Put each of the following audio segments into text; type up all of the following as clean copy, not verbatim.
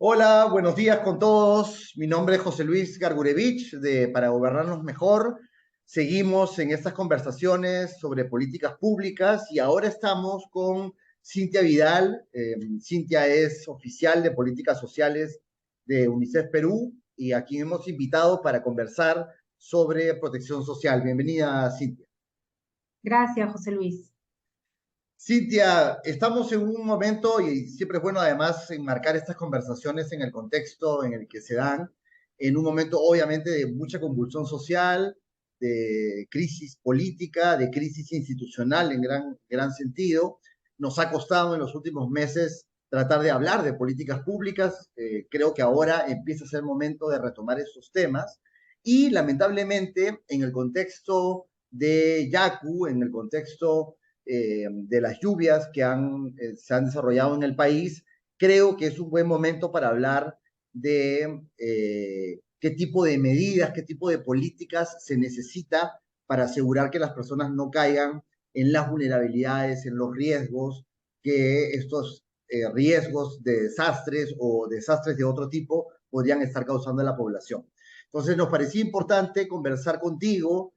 Hola, buenos días con todos. Mi nombre es José Luis Gargurevich de Para Gobernarnos Mejor. Seguimos en estas conversaciones sobre políticas públicas y ahora estamos con Cintia Vidal. Cintia es oficial de políticas sociales de UNICEF Perú y aquí hemos invitado para conversar sobre protección social. Bienvenida, Cintia. Gracias, José Luis. Cintia, estamos en un momento, y siempre es bueno además enmarcar estas conversaciones en el contexto en el que se dan, en un momento obviamente de mucha convulsión social, de crisis política, de crisis institucional en gran sentido. Nos ha costado en los últimos meses tratar de hablar de políticas públicas. Creo que ahora empieza a ser momento de retomar estos temas. Y lamentablemente en el contexto de Yaku, en el contexto de las lluvias que se han desarrollado en el país, creo que es un buen momento para hablar de qué tipo de medidas, qué tipo de políticas se necesita para asegurar que las personas no caigan en las vulnerabilidades, en los riesgos que estos riesgos de desastres o desastres de otro tipo podrían estar causando a la población. Entonces nos parecía importante conversar contigo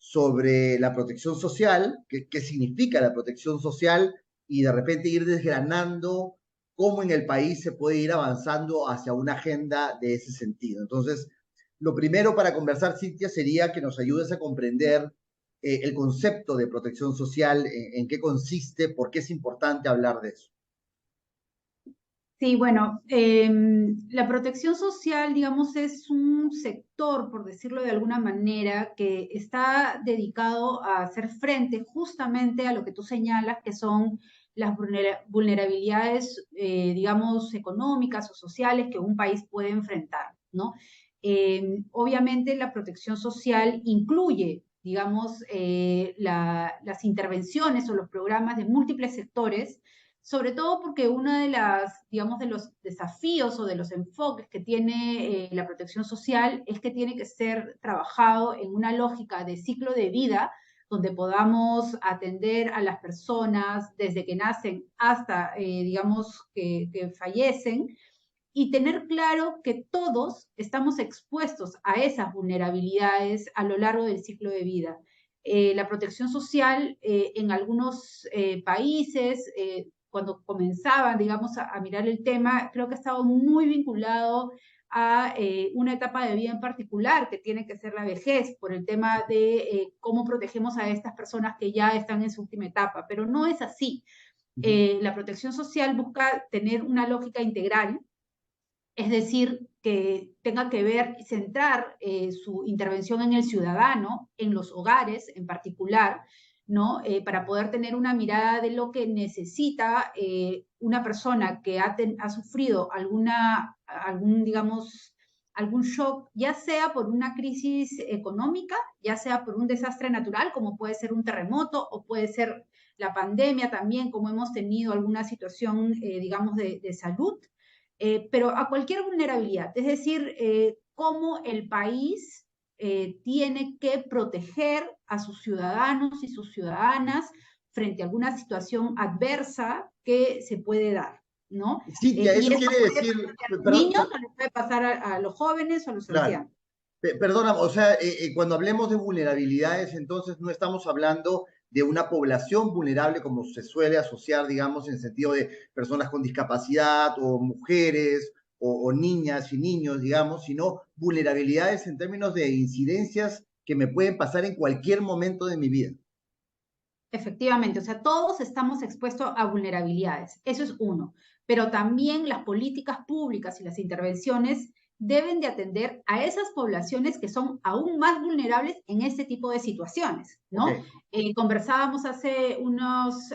sobre la protección social, qué significa la protección social y de repente ir desgranando cómo en el país se puede ir avanzando hacia una agenda de ese sentido. Entonces, lo primero para conversar, Cintia, sería que nos ayudes a comprender el concepto de protección social, en qué consiste, por qué es importante hablar de eso. Sí, bueno, la protección social, digamos, es un sector, por decirlo de alguna manera, que está dedicado a hacer frente justamente a lo que tú señalas, que son las vulnerabilidades, digamos, económicas o sociales que un país puede enfrentar, ¿no? Obviamente la protección social incluye, digamos, las intervenciones o los programas de múltiples sectores, sobre todo porque uno de las, digamos, de los desafíos o de los enfoques que tiene la protección social es que tiene que ser trabajado en una lógica de ciclo de vida donde podamos atender a las personas desde que nacen hasta, digamos, que fallecen, y tener claro que todos estamos expuestos a esas vulnerabilidades a lo largo del ciclo de vida. La protección social en algunos países, cuando comenzaban, digamos, a mirar el tema, creo que ha estado muy vinculado a una etapa de vida en particular, que tiene que ser la vejez, por el tema de cómo protegemos a estas personas que ya están en su última etapa, pero no es así. Uh -huh. La protección social busca tener una lógica integral, es decir, que tenga que ver y centrar su intervención en el ciudadano, en los hogares en particular, ¿no? Para poder tener una mirada de lo que necesita una persona que ha sufrido digamos, algún shock, ya sea por una crisis económica, ya sea por un desastre natural, como puede ser un terremoto, o puede ser la pandemia también, como hemos tenido alguna situación, digamos, de salud, pero a cualquier vulnerabilidad, es decir, cómo el país tiene que proteger a sus ciudadanos y sus ciudadanas frente a alguna situación adversa que se puede dar, ¿no? Cintia, Y eso esto quiere puede decir, pasar a los perdón, niños, o les puede pasar a los jóvenes o a los claro. ancianos. Perdona, o sea, cuando hablemos de vulnerabilidades, entonces no estamos hablando de una población vulnerable como se suele asociar, digamos, en sentido de personas con discapacidad o mujeres o niñas y niños, digamos, sino vulnerabilidades en términos de incidencias que me pueden pasar en cualquier momento de mi vida. Efectivamente, o sea, todos estamos expuestos a vulnerabilidades, eso es uno, pero también las políticas públicas y las intervenciones deben de atender a esas poblaciones que son aún más vulnerables en este tipo de situaciones, Ok, ¿no? Conversábamos hace unas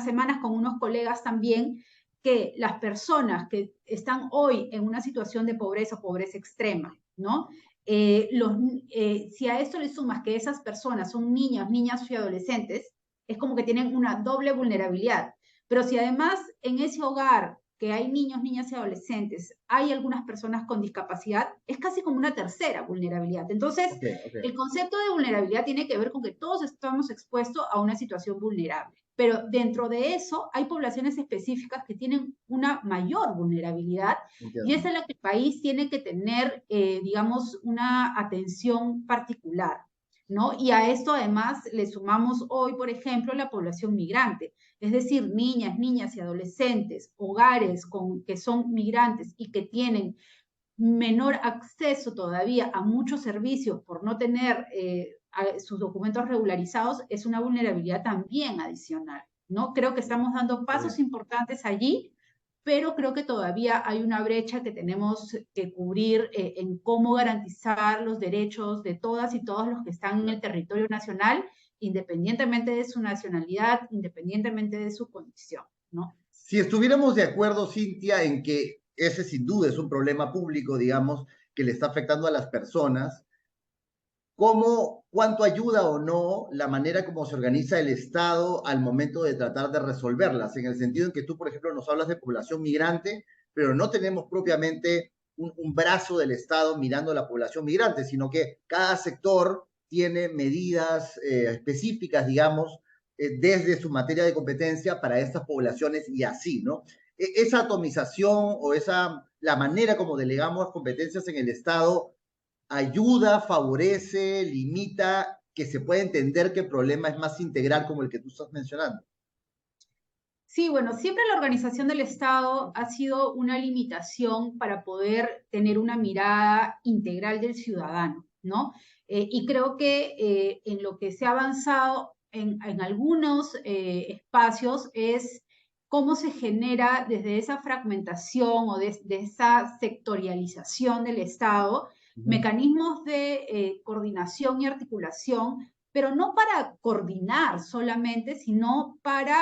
semanas con unos colegas también que las personas que están hoy en una situación de pobreza o pobreza extrema, ¿no? Si a esto le sumas que esas personas son niños, niñas y adolescentes, es como que tienen una doble vulnerabilidad. Pero si además en ese hogar que hay niños, niñas y adolescentes, hay algunas personas con discapacidad, es casi como una tercera vulnerabilidad. Entonces, ok, ok. el concepto de vulnerabilidad tiene que ver con que todos estamos expuestos a una situación vulnerable. pero dentro de eso hay poblaciones específicas que tienen una mayor vulnerabilidad y Entiendo. esa es la que el país tiene que tener, digamos, una atención particular, ¿no? Y a esto además le sumamos hoy, por ejemplo, la población migrante, es decir, niñas, niñas y adolescentes, hogares que son migrantes y que tienen menor acceso todavía a muchos servicios por no tener sus documentos regularizados, es una vulnerabilidad también adicional, ¿no? Creo que estamos dando pasos importantes allí, pero creo que todavía hay una brecha que tenemos que cubrir en cómo garantizar los derechos de todas y todos los que están en el territorio nacional, independientemente de su nacionalidad, independientemente de su condición, ¿no? Si estuviéramos de acuerdo, Cintia, en que ese sin duda es un problema público, digamos, que le está afectando a las personas, ¿cómo, cuánto ayuda o no la manera como se organiza el Estado al momento de tratar de resolverlas? En el sentido en que tú, por ejemplo, nos hablas de población migrante, pero no tenemos propiamente un brazo del Estado mirando a la población migrante, sino que cada sector tiene medidas específicas, digamos, desde su materia de competencia para estas poblaciones y así, ¿no? Esa atomización o esa, la manera como delegamos competencias en el Estado ayuda, favorece, limita, que se pueda entender que el problema es más integral como el que tú estás mencionando. Sí, bueno, siempre la organización del Estado ha sido una limitación para poder tener una mirada integral del ciudadano, ¿no? Y creo que en lo que se ha avanzado en algunos espacios es cómo se genera desde esa fragmentación o de esa sectorialización del Estado Uh -huh. mecanismos de coordinación y articulación, pero no para coordinar solamente, sino para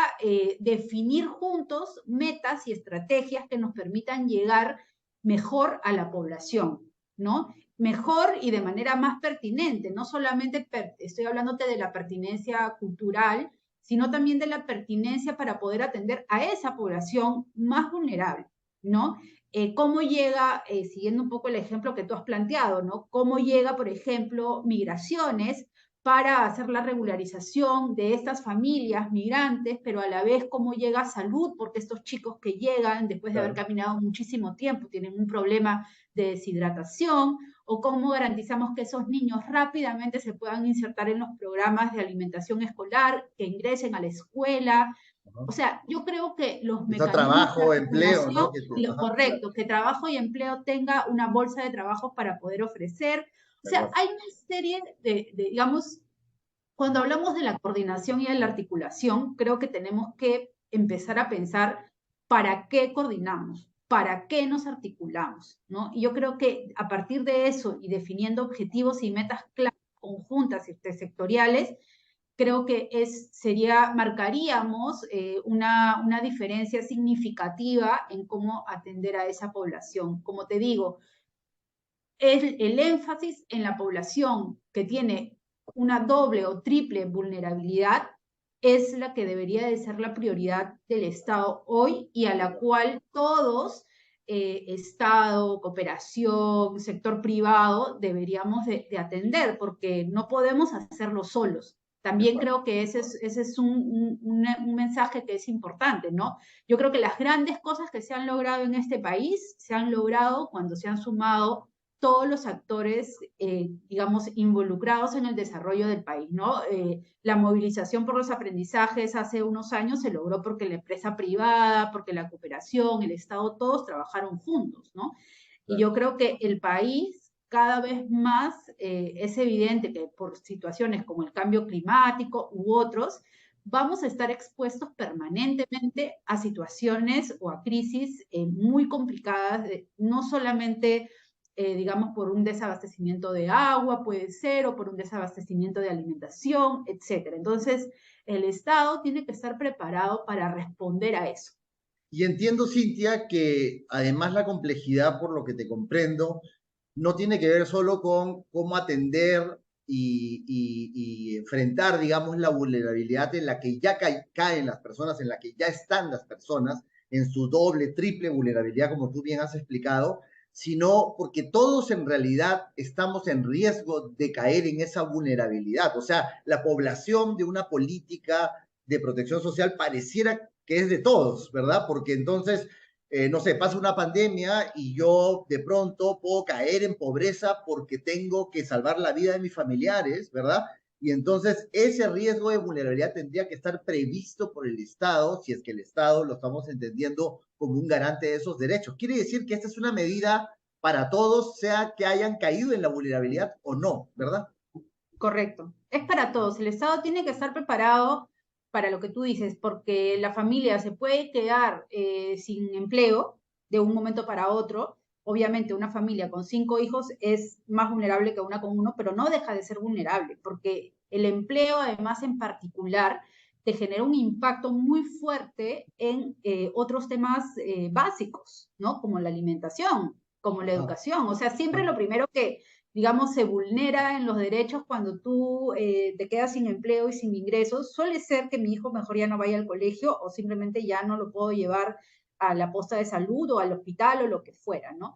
definir juntos metas y estrategias que nos permitan llegar mejor a la población, ¿no? Mejor y de manera más pertinente, no solamente estoy hablándote de la pertinencia cultural, sino también de la pertinencia para poder atender a esa población más vulnerable, ¿no? ¿Cómo llega, siguiendo un poco el ejemplo que tú has planteado, ¿no? ¿Cómo llega, por ejemplo, migraciones para hacer la regularización de estas familias migrantes, pero a la vez cómo llega salud, porque estos chicos que llegan después de haber Claro. caminado muchísimo tiempo tienen un problema de deshidratación, o cómo garantizamos que esos niños rápidamente se puedan insertar en los programas de alimentación escolar, que ingresen a la escuela. O sea, yo creo que los Está mecanismos de trabajo, empleo, articulación, ¿no? Que lo ajá, claro, correcto, que trabajo y empleo tenga una bolsa de trabajo para poder ofrecer. O de sea, acuerdo. hay una serie digamos, cuando hablamos de la coordinación y de la articulación, creo que tenemos que empezar a pensar para qué coordinamos, para qué nos articulamos, ¿no? Y yo creo que a partir de eso y definiendo objetivos y metas claras, conjuntas y sectoriales, creo que marcaríamos una diferencia significativa en cómo atender a esa población. Como te digo, el énfasis en la población que tiene una doble o triple vulnerabilidad es la que debería de ser la prioridad del Estado hoy y a la cual todos, Estado, cooperación, sector privado, deberíamos de atender, porque no podemos hacerlo solos. De También acuerdo. creo que ese es un mensaje que es importante, ¿no? Yo creo que las grandes cosas que se han logrado en este país se han logrado cuando se han sumado todos los actores, digamos, involucrados en el desarrollo del país, ¿no? La movilización por los aprendizajes hace unos años se logró porque la empresa privada, porque la cooperación, el Estado, todos trabajaron juntos, ¿no? Y Claro. yo creo que el país cada vez más es evidente que por situaciones como el cambio climático u otros, vamos a estar expuestos permanentemente a situaciones o a crisis muy complicadas, no solamente digamos, por un desabastecimiento de agua, puede ser, o por un desabastecimiento de alimentación, etcétera. Entonces, el Estado tiene que estar preparado para responder a eso. Y entiendo, Cintia, que además la complejidad, por lo que te comprendo, no tiene que ver solo con cómo atender y enfrentar, digamos, la vulnerabilidad en la que ya caen las personas, en la que ya están las personas, en su doble, triple vulnerabilidad, como tú bien has explicado, sino porque todos en realidad estamos en riesgo de caer en esa vulnerabilidad. O sea, la población de una política de protección social pareciera que es de todos, ¿verdad? Porque entonces, no sé, pasa una pandemia y yo de pronto puedo caer en pobreza porque tengo que salvar la vida de mis familiares, ¿verdad? Y entonces ese riesgo de vulnerabilidad tendría que estar previsto por el Estado, si es que el Estado lo estamos entendiendo como un garante de esos derechos. Quiere decir que esta es una medida para todos, sea que hayan caído en la vulnerabilidad o no, ¿verdad? Correcto. Es para todos. El Estado tiene que estar preparado para lo que tú dices, porque la familia se puede quedar sin empleo de un momento para otro. Obviamente, una familia con 5 hijos es más vulnerable que una con uno, pero no deja de ser vulnerable, porque el empleo, además, en particular, te genera un impacto muy fuerte en otros temas básicos, ¿no? Como la alimentación, como la Ajá, educación. O sea, siempre ajá. lo primero que, digamos, se vulnera en los derechos cuando tú te quedas sin empleo y sin ingresos, suele ser que mi hijo mejor ya no vaya al colegio o simplemente ya no lo puedo llevar a la posta de salud o al hospital o lo que fuera, ¿no?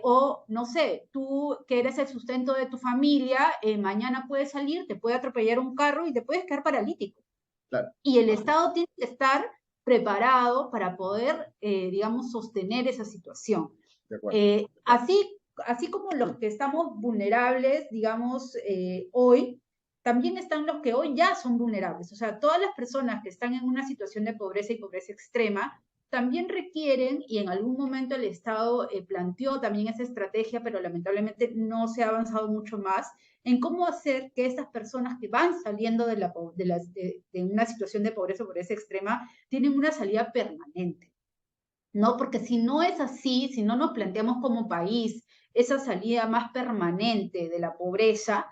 O, no sé, tú que eres el sustento de tu familia, mañana puedes salir, te puede atropellar un carro y te puedes quedar paralítico. Claro, Y el Estado tiene que estar preparado para poder, digamos, sostener esa situación. de acuerdo. Así como los que estamos vulnerables, digamos, hoy, también están los que hoy ya son vulnerables. O sea, todas las personas que están en una situación de pobreza y pobreza extrema también requieren, y en algún momento el Estado planteó también esa estrategia, pero lamentablemente no se ha avanzado mucho más, en cómo hacer que estas personas que van saliendo de una situación de pobreza o pobreza extrema tienen una salida permanente. ¿No? Porque si no es así, si no nos planteamos como país esa salida más permanente de la pobreza,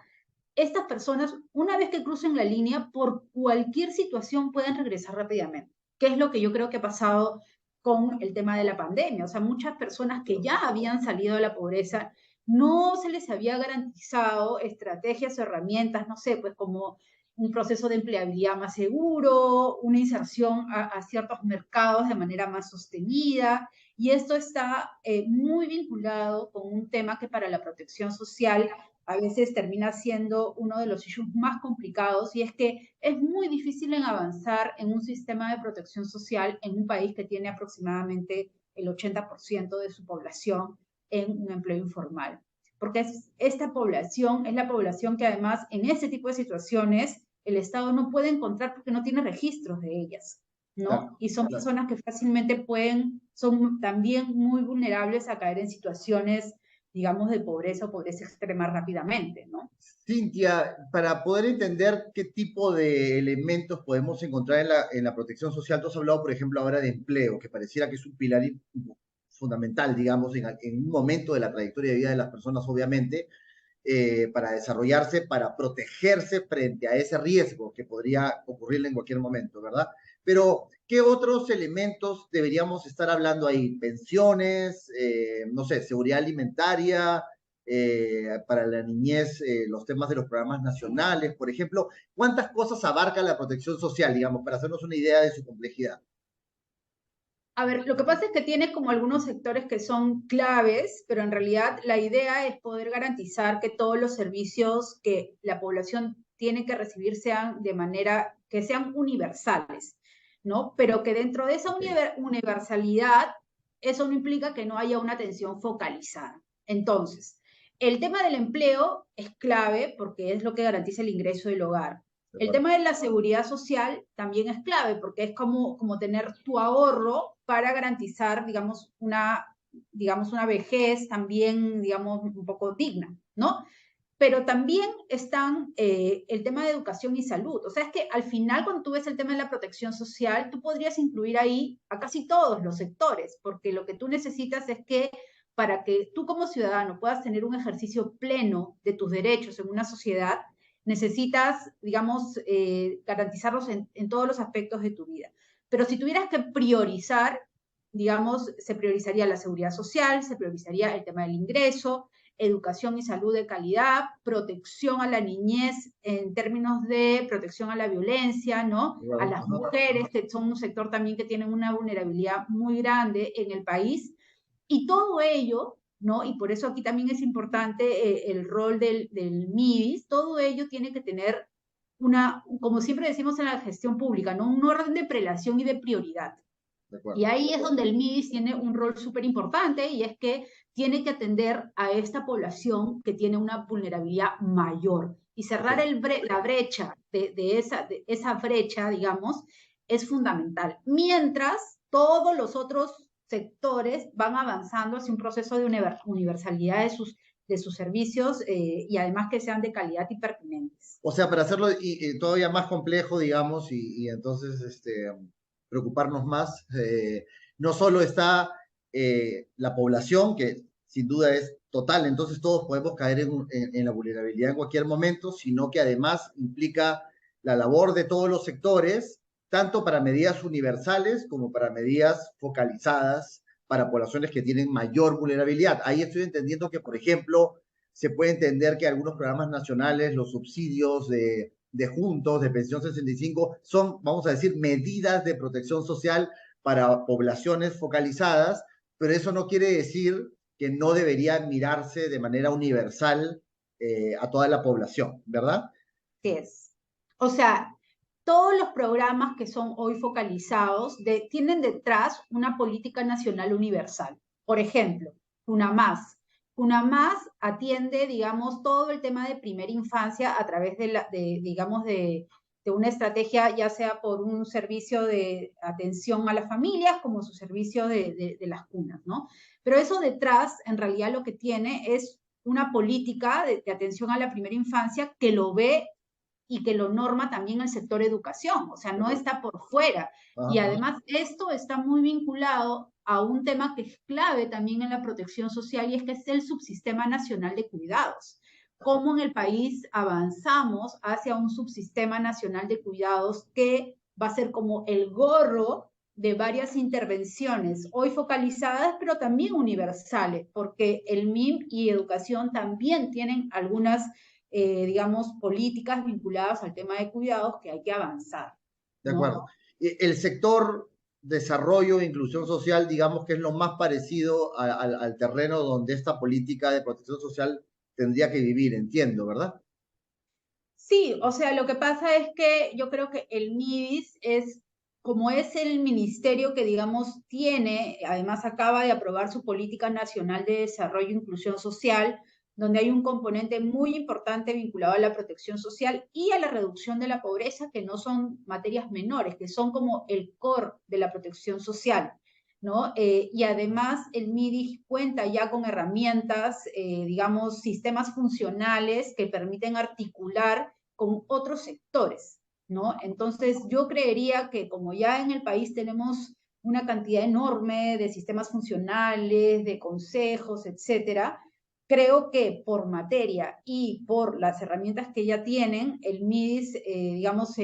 estas personas, una vez que crucen la línea, por cualquier situación pueden regresar rápidamente, que es lo que yo creo que ha pasado con el tema de la pandemia. O sea, muchas personas que ya habían salido de la pobreza, no se les había garantizado estrategias o herramientas, no sé, pues como un proceso de empleabilidad más seguro, una inserción a ciertos mercados de manera más sostenida. Y esto está muy vinculado con un tema que para la protección social a veces termina siendo uno de los issues más complicados, y es que es muy difícil en avanzar en un sistema de protección social en un país que tiene aproximadamente el 80% de su población en un empleo informal. Porque esta población es la población que además en ese tipo de situaciones el Estado no puede encontrar porque no tiene registros de ellas, Claro, ¿no? Y son claro. personas que fácilmente son también muy vulnerables a caer en situaciones, digamos, de pobreza o pobreza extrema rápidamente, ¿no? Cintia, para poder entender qué tipo de elementos podemos encontrar en la protección social, tú has hablado, por ejemplo, ahora de empleo, que pareciera que es un pilar fundamental, digamos, en un momento de la trayectoria de vida de las personas, obviamente, para desarrollarse, para protegerse frente a ese riesgo que podría ocurrirle en cualquier momento, ¿verdad? Pero, ¿qué otros elementos deberíamos estar hablando ahí? Pensiones, no sé, seguridad alimentaria, para la niñez, los temas de los programas nacionales, por ejemplo. ¿Cuántas cosas abarca la protección social, digamos, para hacernos una idea de su complejidad? A ver, lo que pasa es que tiene como algunos sectores que son claves, pero en realidad la idea es poder garantizar que todos los servicios que la población tiene que recibir sean de manera que sean universales, ¿no? Pero que dentro de esa Ok, universalidad, eso no implica que no haya una atención focalizada. Entonces, el tema del empleo es clave porque es lo que garantiza el ingreso del hogar. de El acuerdo. tema de la seguridad social también es clave porque es como tener tu ahorro para garantizar, digamos, una vejez también, digamos, un poco digna, ¿no? Pero también están el tema de educación y salud. O sea, es que al final cuando tú ves el tema de la protección social, tú podrías incluir ahí a casi todos los sectores, porque lo que tú necesitas es que para que tú como ciudadano puedas tener un ejercicio pleno de tus derechos en una sociedad, necesitas, digamos, garantizarlos en todos los aspectos de tu vida. Pero si tuvieras que priorizar, digamos, se priorizaría la seguridad social, se priorizaría el tema del ingreso, educación y salud de calidad, protección a la niñez en términos de protección a la violencia, ¿no? De A acuerdo. las Ajá. mujeres, que son un sector también que tienen una vulnerabilidad muy grande en el país. Y todo ello, ¿no? Y por eso aquí también es importante el rol del MIDIS, todo ello tiene que tener como siempre decimos en la gestión pública, ¿no? Un orden de prelación y de prioridad. De acuerdo. Y ahí es donde el MIDIS tiene un rol súper importante y es que tiene que atender a esta población que tiene una vulnerabilidad mayor y cerrar la brecha de esa brecha, digamos, es fundamental. Mientras todos los otros sectores van avanzando hacia un proceso de universalidad de sus servicios y además que sean de calidad y pertinentes. O sea, para hacerlo todavía más complejo, digamos, y entonces preocuparnos más, no solo está la población, que sin duda es total, entonces todos podemos caer en la vulnerabilidad en cualquier momento, sino que además implica la labor de todos los sectores, tanto para medidas universales como para medidas focalizadas para poblaciones que tienen mayor vulnerabilidad. Ahí estoy entendiendo que, por ejemplo, se puede entender que algunos programas nacionales, los subsidios de juntos, de pensión 65, son, vamos a decir, medidas de protección social para poblaciones focalizadas, pero eso no quiere decir que no debería mirarse de manera universal a toda la población, ¿verdad? Sí es. O sea, todos los programas que son hoy focalizados tienen detrás una política nacional universal. Por ejemplo, UNAMAS. UNAMAS atiende, digamos, todo el tema de primera infancia a través digamos, de una estrategia, ya sea por un servicio de atención a las familias, como su servicio de las cunas, ¿no? Pero eso detrás, en realidad, lo que tiene es una política de atención a la primera infancia que lo ve y que lo norma también el sector educación, o sea, no está por fuera. Y además esto está muy vinculado a un tema que es clave también en la protección social y es que es el subsistema nacional de cuidados. Cómo en el país avanzamos hacia un subsistema nacional de cuidados que va a ser como el gorro de varias intervenciones, hoy focalizadas, pero también universales, porque el MIM y educación también tienen algunas digamos, políticas vinculadas al tema de cuidados que hay que avanzar. De acuerdo. El sector desarrollo e inclusión social, digamos que es lo más parecido al terreno donde esta política de protección social tendría que vivir, entiendo, ¿verdad? Sí, o sea, lo que pasa es que yo creo que el MIDIS es, como es el ministerio que, digamos, tiene, además acaba de aprobar su Política Nacional de Desarrollo e Inclusión Social, donde hay un componente muy importante vinculado a la protección social y a la reducción de la pobreza, que no son materias menores, que son como el core de la protección social, ¿no? Y además el MIDIS cuenta ya con herramientas, digamos, sistemas funcionales que permiten articular con otros sectores, ¿no? Entonces, yo creería que como ya en el país tenemos una cantidad enorme de sistemas funcionales, de consejos, etcétera, creo que por materia y por las herramientas que ya tienen, el MIDIS, digamos,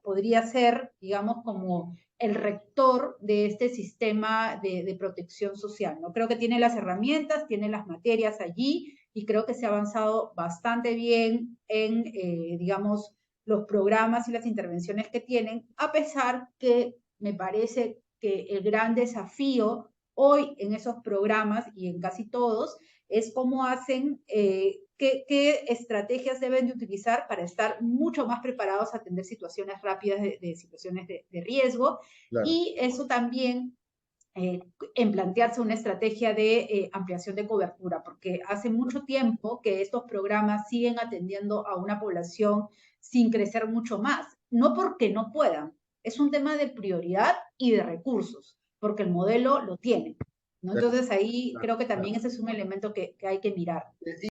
podría ser, digamos, como el rector de este sistema de protección social, ¿no? Creo que tiene las herramientas, tiene las materias allí, y creo que se ha avanzado bastante bien en, digamos, los programas y las intervenciones que tienen, a pesar que me parece que el gran desafío hoy en esos programas y en casi todos es cómo hacen, qué estrategias deben de utilizar para estar mucho más preparados a atender situaciones rápidas de situaciones de riesgo. Claro. Y eso también en plantearse una estrategia de ampliación de cobertura, porque hace mucho tiempo que estos programas siguen atendiendo a una población sin crecer mucho más, no porque no puedan, es un tema de prioridad y de recursos, porque el modelo lo tiene, ¿no? Entonces ahí creo que también ese es un elemento que hay que mirar.